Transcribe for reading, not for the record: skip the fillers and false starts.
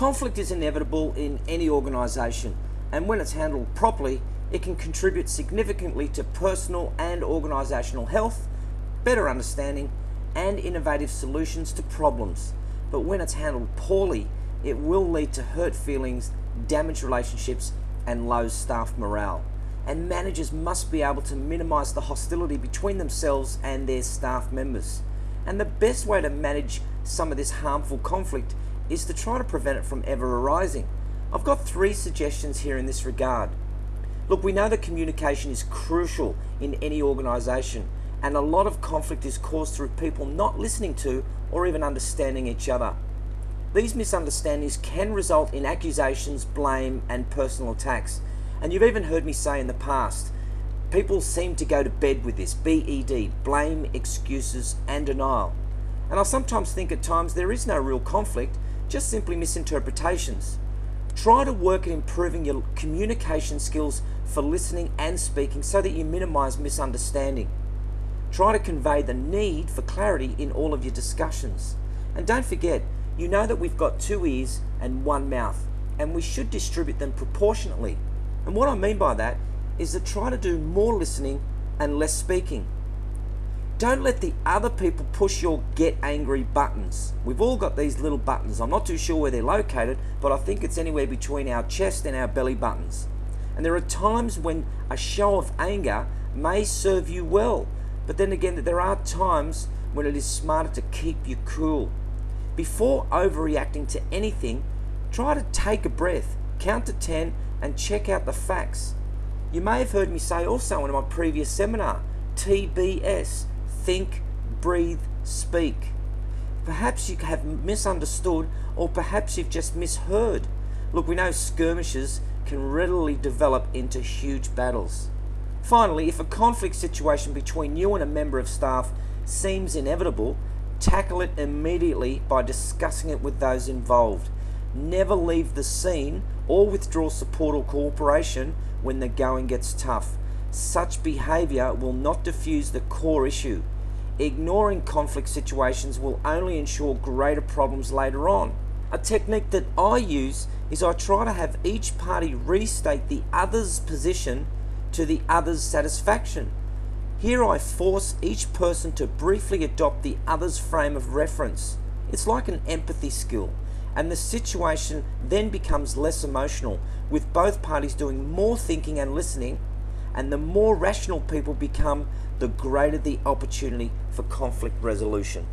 Conflict is inevitable in any organisation, and when it's handled properly, it can contribute significantly to personal and organisational health, better understanding, and innovative solutions to problems. But when it's handled poorly, it will lead to hurt feelings, damaged relationships, and low staff morale. And managers must be able to minimise the hostility between themselves and their staff members. And the best way to manage some of this harmful conflict is to try to prevent it from ever arising. I've got 3 suggestions here in this regard. Look, we know that communication is crucial in any organisation, and a lot of conflict is caused through people not listening to or even understanding each other. These misunderstandings can result in accusations, blame, and personal attacks. And you've even heard me say in the past, people seem to go to bed with this, BED, blame, excuses, and denial. And I sometimes think at times there is no real conflict, just simply misinterpretations. Try to work at improving your communication skills for listening and speaking so that you minimize misunderstanding. Try to convey the need for clarity in all of your discussions. And don't forget, you know that we've got 2 ears and 1 mouth, and we should distribute them proportionately. And what I mean by that is to try to do more listening and less speaking. Don't let the other people push your get angry buttons. We've all got these little buttons. I'm not too sure where they're located, but I think it's anywhere between our chest and our belly buttons. And there are times when a show of anger may serve you well, but then again, there are times when it is smarter to keep you cool. Before overreacting to anything, try to take a breath, count to 10, and check out the facts. You may have heard me say also in my previous seminar, TBS, think, breathe, speak. Perhaps you have misunderstood, or perhaps you've just misheard. Look, we know skirmishes can readily develop into huge battles. Finally, if a conflict situation between you and a member of staff seems inevitable, tackle it immediately by discussing it with those involved. Never leave the scene or withdraw support or cooperation when the going gets tough. Such behaviour will not diffuse the core issue. Ignoring conflict situations will only ensure greater problems later on. A technique that I use is I try to have each party restate the other's position to the other's satisfaction. Here I force each person to briefly adopt the other's frame of reference. It's like an empathy skill, and the situation then becomes less emotional, with both parties doing more thinking and listening, and the more rational people become, the greater the opportunity for conflict resolution.